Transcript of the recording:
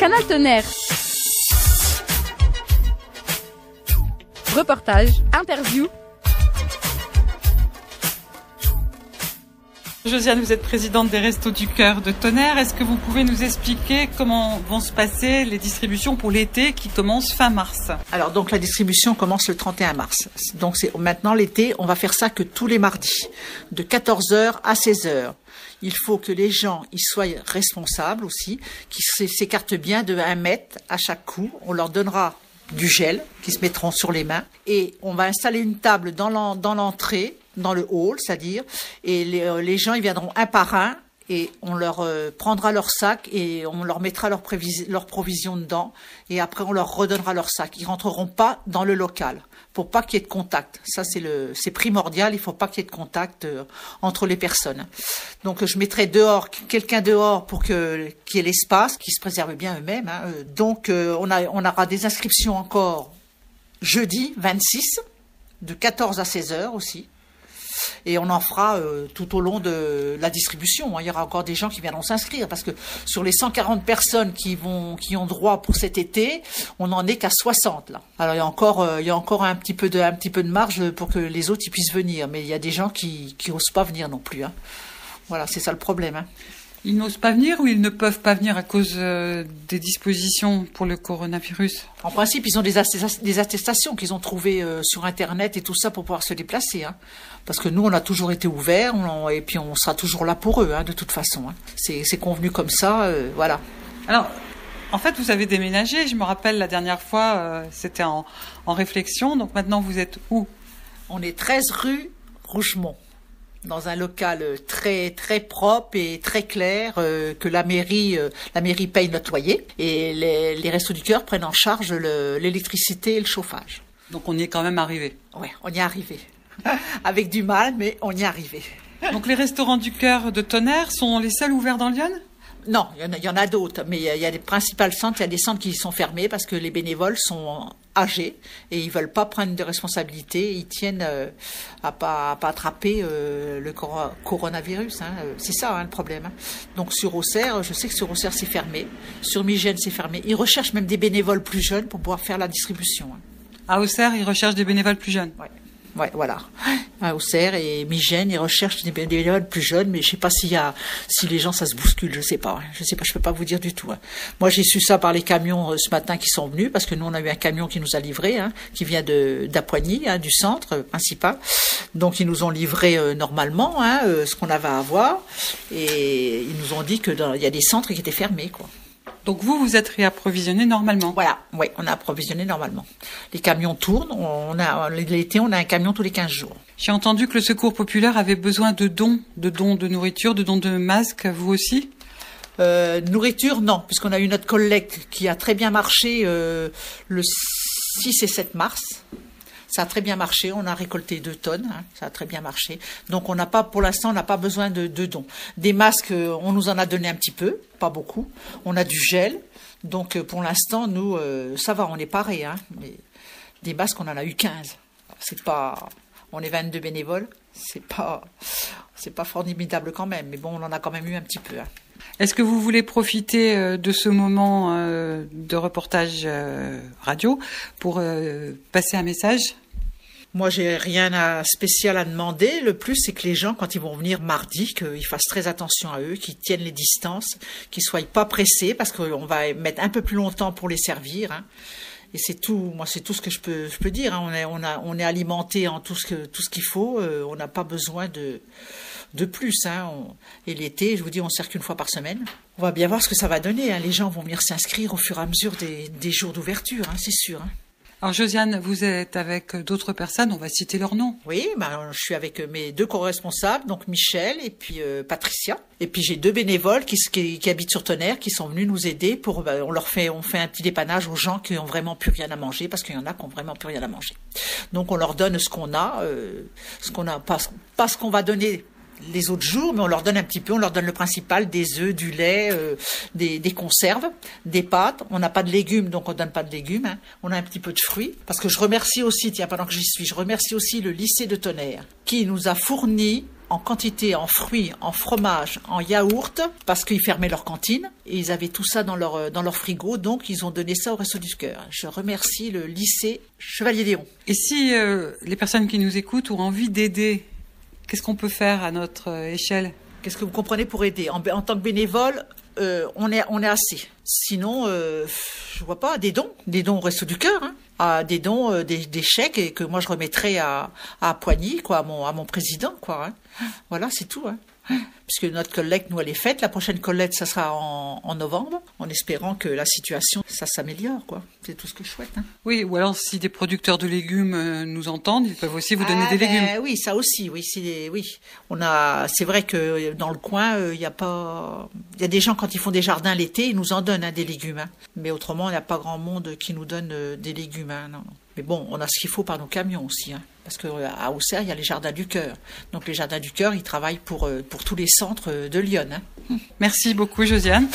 Canal Tonnerre. Reportage, interview. Josiane, vous êtes présidente des Restos du Cœur de Tonnerre. Est-ce que vous pouvez nous expliquer comment vont se passer les distributions pour l'été qui commence fin mars? Alors donc la distribution commence le 31 mars. Donc c'est maintenant l'été, on va faire ça que tous les mardis, de 14h à 16h. Il faut que les gens ils soient responsables aussi, qu'ils s'écartent bien de 1 mètre à chaque coup. On leur donnera du gel qui se mettront sur les mains et on va installer une table dans l'entrée, dans le hall, c'est-à-dire, et les gens ils viendront un par un et on leur prendra leur sac et on leur mettra leur provision dedans et après on leur redonnera leur sac. Ils rentreront pas dans le local pour pas qu'il y ait de contact. Ça c'est primordial, il faut pas qu'il y ait de contact entre les personnes. Donc je mettrai quelqu'un dehors pour qu'il y ait l'espace, qu'ils se préservent bien eux-mêmes. Hein. Donc on aura des inscriptions encore jeudi 26 de 14 à 16 heures aussi. Et on en fera tout au long de la distribution. Il y aura encore des gens qui viendront s'inscrire parce que sur les 140 personnes qui ont droit pour cet été, on n'en est qu'à 60 là. Alors il y a encore un petit peu de marge pour que les autres ils puissent venir, mais il y a des gens qui osent pas venir non plus. Hein. Voilà, c'est ça le problème. Hein. Ils n'osent pas venir ou ils ne peuvent pas venir à cause des dispositions pour le coronavirus? En principe, ils ont des attestations qu'ils ont trouvées sur Internet et tout ça pour pouvoir se déplacer. Hein. Parce que nous, on a toujours été ouverts et puis on sera toujours là pour eux, hein, de toute façon. Hein. C'est convenu comme ça, voilà. Alors, en fait, vous avez déménagé. Je me rappelle la dernière fois, c'était en réflexion. Donc maintenant, vous êtes où? On est 13 rue Rougemont. Dans un local très très propre et très clair que la mairie paye notre loyer et les Restos du Cœur prennent en charge l'électricité et le chauffage. Donc on y est quand même arrivé. Ouais, on y est arrivé. Avec du mal, mais on y est arrivé. Donc les Restaurants du Cœur de Tonnerre sont les seuls ouverts dans Lyon? Non, il y en a d'autres, mais il y a des principaux centres, il y a des centres qui sont fermés parce que les bénévoles sont âgés et ils veulent pas prendre de responsabilités, ils tiennent à pas attraper le coronavirus. Hein. C'est ça hein, le problème. Hein. Donc sur Auxerre, je sais que sur Auxerre c'est fermé, sur Migène c'est fermé. Ils recherchent même des bénévoles plus jeunes pour pouvoir faire la distribution. Hein. À Auxerre, ils recherchent des bénévoles plus jeunes. Ouais. Ouais, voilà. À Auxerre et Migène, ils recherchent des bénévoles plus jeunes, mais je sais pas si les gens ça se bouscule, je sais pas, je peux pas vous dire du tout. Hein. Moi, j'ai su ça par les camions ce matin qui sont venus, parce que nous on a eu un camion qui nous a livré, hein, qui vient d'Apoigny, hein, du centre principal. Donc ils nous ont livré normalement, hein, ce qu'on avait à avoir, et ils nous ont dit que il y a des centres qui étaient fermés, quoi. Donc vous êtes réapprovisionné normalement? Voilà, oui, on a approvisionné normalement. Les camions tournent, l'été on a un camion tous les 15 jours. J'ai entendu que le Secours populaire avait besoin de dons de nourriture, de dons de masques, vous aussi? Nourriture, non, puisqu'on a eu notre collecte qui a très bien marché le 6 et 7 mars. Ça a très bien marché, on a récolté 2 tonnes, hein, ça a très bien marché. Donc pour l'instant, on n'a pas besoin de dons. Des masques, on nous en a donné un petit peu, pas beaucoup. On a du gel, donc pour l'instant, nous, ça va, on est parés. Hein, mais des masques, on en a eu 15. On est 22 bénévoles, c'est pas formidable quand même, mais bon, on en a quand même eu un petit peu. Hein. Est-ce que vous voulez profiter de ce moment de reportage radio pour passer un message? Moi, j'ai rien spécial à demander. Le plus, c'est que les gens, quand ils vont venir mardi, qu'ils fassent très attention à eux, qu'ils tiennent les distances, qu'ils soient pas pressés, parce qu'on va mettre un peu plus longtemps pour les servir. Hein. Et c'est tout. Moi, c'est tout ce que je peux dire. Hein. On est alimenté en tout ce qu'il faut. On n'a pas besoin de plus. Hein. Et l'été, je vous dis, on sert qu'une fois par semaine. On va bien voir ce que ça va donner. Hein. Les gens vont venir s'inscrire au fur et à mesure des jours d'ouverture, hein, c'est sûr. Hein. Alors Josiane, vous êtes avec d'autres personnes, on va citer leurs noms. Oui, je suis avec mes 2 co-responsables, donc Michel et puis Patricia. Et puis j'ai 2 bénévoles qui habitent sur Tonnerre, qui sont venus nous aider on fait un petit dépannage aux gens qui ont vraiment plus rien à manger, parce qu'il y en a qui ont vraiment plus rien à manger. Donc on leur donne ce qu'on a, pas ce qu'on va donner les autres jours, mais on leur donne un petit peu, on leur donne le principal, des œufs, du lait, des conserves, des pâtes. On n'a pas de légumes, donc on donne pas de légumes. Hein. On a un petit peu de fruits. Parce que je remercie aussi, tiens, pendant que j'y suis, je remercie aussi le lycée de Tonnerre, qui nous a fourni en quantité, en fruits, en fromage, en yaourt, parce qu'ils fermaient leur cantine et ils avaient tout ça dans leur frigo, donc ils ont donné ça au Restos du Cœur. Je remercie le lycée Chevalier-Léon. Et si les personnes qui nous écoutent ont envie d'aider, qu'est-ce qu'on peut faire à notre échelle? Qu'est-ce que vous comprenez pour aider? En tant que bénévole, on est assez. Sinon, je vois pas, des dons au Resto du Cœur, des dons, des chèques et que moi je remettrai à Poigny, quoi, à mon président, quoi. Voilà, c'est tout. Puisque notre collecte, nous, elle est faite. La prochaine collecte, ça sera en novembre, en espérant que la situation, ça s'améliore, quoi. C'est tout ce que je souhaite. Oui, ou alors si des producteurs de légumes nous entendent, ils peuvent aussi vous donner des légumes. Oui, ça aussi, oui. C'est vrai que dans le coin, il y a des gens quand ils font des jardins l'été, ils nous en donnent des légumes. Mais autrement, il n'y a pas grand monde qui nous donne des légumes. Non. Mais bon, on a ce qu'il faut par nos camions aussi. Parce qu'à Auxerre, il y a les Jardins du Cœur. Donc les Jardins du Cœur, ils travaillent pour tous les centres de Lyon. Merci beaucoup, Josiane.